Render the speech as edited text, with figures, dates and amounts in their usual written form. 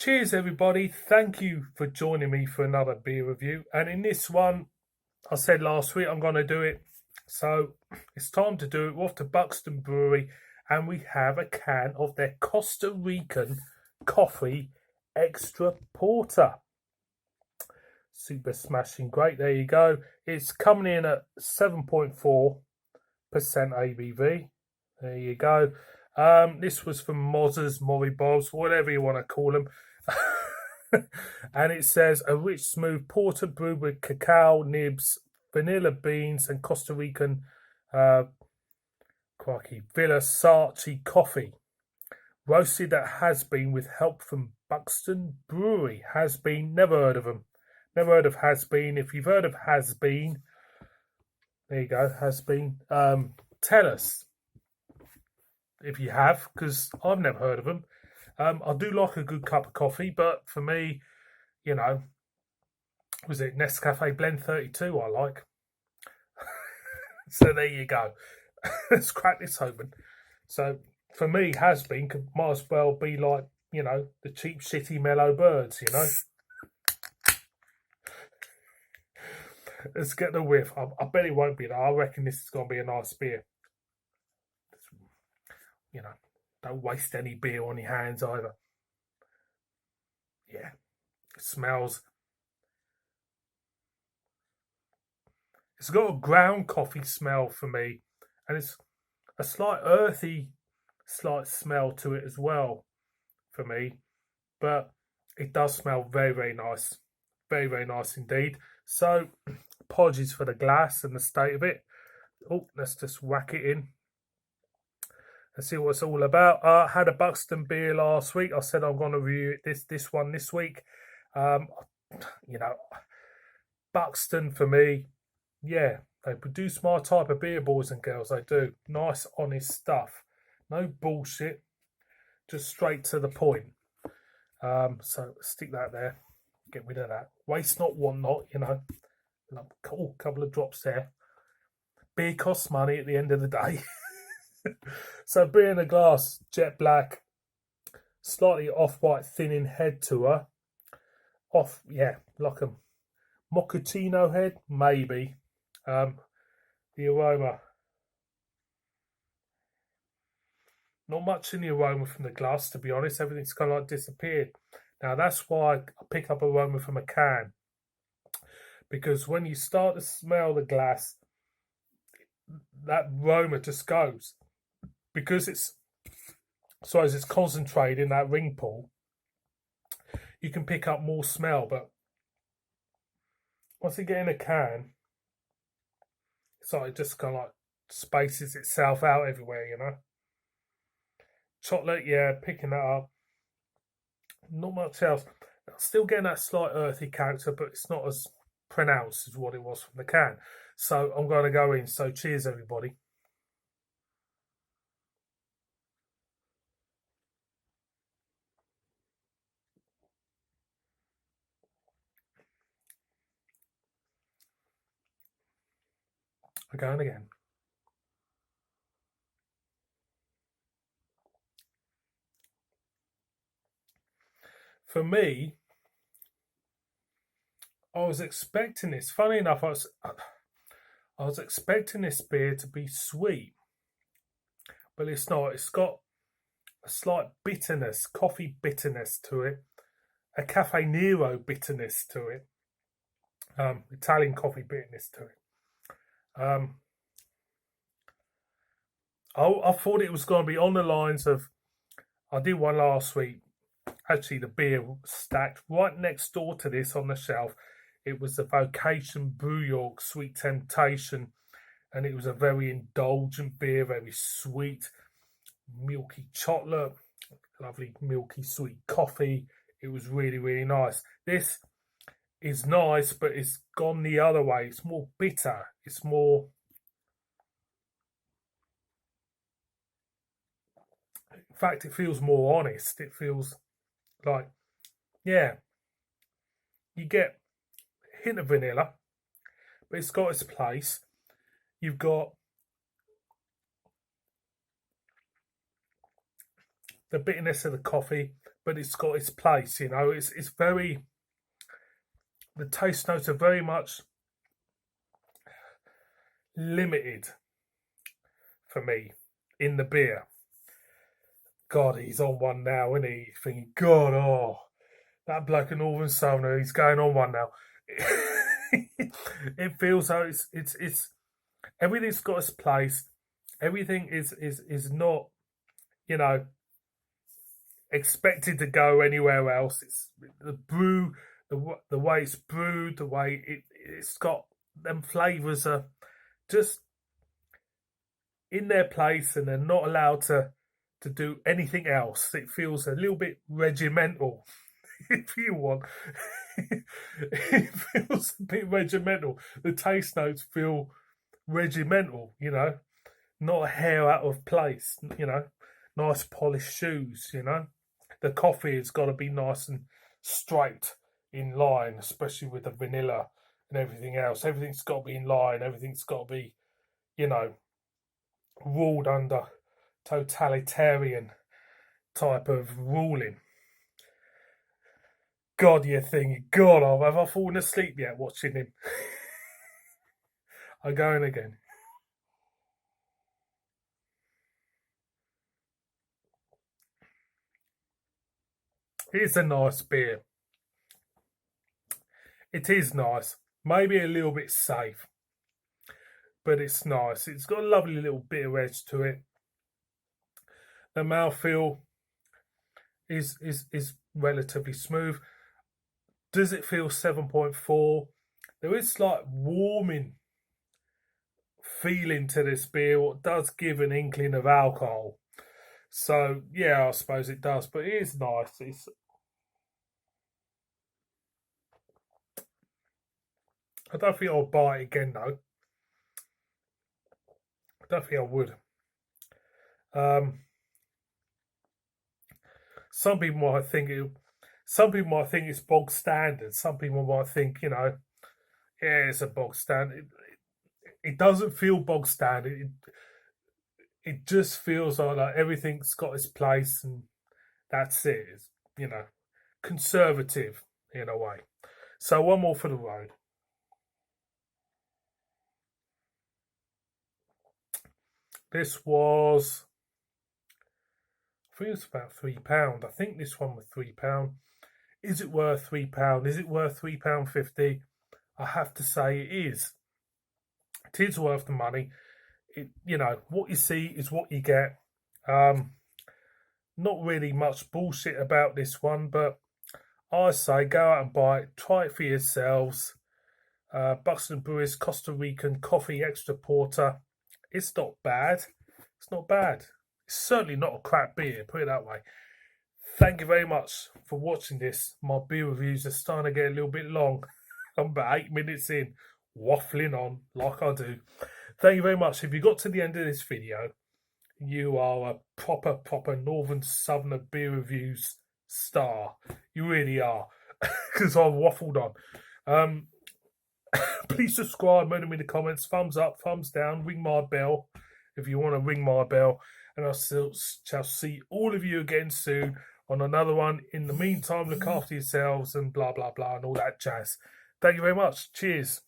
Cheers, everybody. Thank you for joining me for another beer review. And in this one, I said last week I'm going to do it. So it's time to do it. We're off to Buxton Brewery and we have a can of their Costa Rican coffee extra porter. Super smashing great. There you go. It's coming in at 7.4% ABV. There you go. This was from Mozzers, Morrie Bobs, whatever you want to call them. And it says a rich, smooth porter brewed with cacao nibs, vanilla beans, and Costa Rican Villa Sarchi coffee. Roasted at Has Been with help from Buxton Brewery. Has Been, never heard of them. Never heard of Has Been. If you've heard of Has Been, there you go, Has Been. Tell us if you have, because I've never heard of them. I do like a good cup of coffee, but for me, you know, was it Nescafe Blend 32 I like? So there you go. Let's crack this open. So for me, Has Been might as well be like, you know, the cheap, shitty Mellow Birds, you know. Let's get the whiff. I bet it won't be that. I reckon this is going to be a nice beer. You know, don't waste any beer on your hands either. Yeah, it smells. It's got a ground coffee smell for me, and it's a slight earthy, slight smell to it as well for me. But it does smell very, very nice. Very, very nice indeed. So, apologies for the glass and the state of it. Oh, let's just whack it in. Let's see what it's all about. I had a Buxton beer last week. I said I'm going to review this one this week. You know, Buxton for me, yeah, they produce my type of beer, boys and girls. They do. Nice, honest stuff. No bullshit. Just straight to the point. So stick that there. Get rid of that. Waste not, want not, you know. Cool, couple of drops there. Beer costs money at the end of the day. So beer in a glass, jet black, slightly off-white thinning head to her. Off, yeah, like a mochaccino head, maybe. The aroma. Not much in the aroma from the glass, to be honest. Everything's kind of like disappeared. Now, that's why I pick up aroma from a can. Because when you start to smell the glass, that aroma just goes. Because it's concentrated in that ring pull, you can pick up more smell. But once you get in a can, it's like it just kind of like spaces itself out everywhere, you know. Chocolate, yeah, picking that up. Not much else. Still getting that slight earthy character, but it's not as pronounced as what it was from the can. So I'm going to go in. So cheers, everybody. Again and again. For me, I was expecting this. Funny enough, I was expecting this beer to be sweet, but it's not. It's got a slight bitterness, coffee bitterness to it, a Cafe Nero bitterness to it, Italian coffee bitterness to it. I thought it was going to be on the lines of, I did one last week. Actually, the beer stacked right next door to this on the shelf. It was the Vocation Brew York Sweet Temptation, and it was a very indulgent beer, very sweet, milky chocolate, lovely milky sweet coffee. It was really, really nice. This is nice, but it's gone the other way. It's more bitter. It's more... In fact, it feels more honest. It feels like, yeah, you get a hint of vanilla, but it's got its place. You've got the bitterness of the coffee, but it's got its place. You know, it's very, the taste notes are very much limited for me in the beer. God, he's on one now, isn't he? Thinking, God, oh, that bloke in Northern Southerner, he's going on one now. It feels like it's everything's got its place. Everything is not, you know, expected to go anywhere else. It's the brew, the way it's brewed, the way it's got them flavors are just in their place, and they're not allowed to do anything else. It feels a little bit regimental, if you want. It feels a bit regimental. The taste notes feel regimental, you know, not a hair out of place, you know, nice polished shoes, you know. The coffee has got to be nice and straight in line, especially with the vanilla and everything else. Everything's got to be in line. Everything's got to be, you know, ruled under totalitarian type of ruling. God, you're thinking, God, have I fallen asleep yet watching him? I'm going again. It's a nice beer. It is nice. Maybe a little bit safe, but it's nice. It's got a lovely little bitter edge to it. The mouthfeel is relatively smooth. Does it feel 7.4? There is slight warming feeling to this beer, what does give an inkling of alcohol. So yeah, I suppose it does, but it is nice. I don't think I'll buy it again though. I don't think I would. Some people might think it's bog standard. Some people might think, you know, yeah, it's a bog standard. It doesn't feel bog standard. It just feels like everything's got its place, and that's it. It's, you know, conservative in a way. So one more for the road. This was, I think it was about £3. I think this one was £3. Is it worth £3? Is it worth £3.50? I have to say it is. It is worth the money. You know, what you see is what you get. Not really much bullshit about this one, but I say go out and buy it. Try it for yourselves. Buxton Brewery's Costa Rican Coffee Extra Porter. It's not bad. It's not bad. It's certainly not a crap beer, put it that way. Thank you very much for watching this. My beer reviews are starting to get a little bit long. I'm about 8 minutes in, waffling on like I do. Thank you very much. If you got to the end of this video, you are a proper Northern Southerner beer reviews star. You really are, because I've waffled on. Please subscribe, murder me in the comments, thumbs up, thumbs down, ring my bell if you want to ring my bell, and I shall see all of you again soon on another one. In the meantime, look after yourselves and blah blah blah and all that jazz. Thank you very much. Cheers.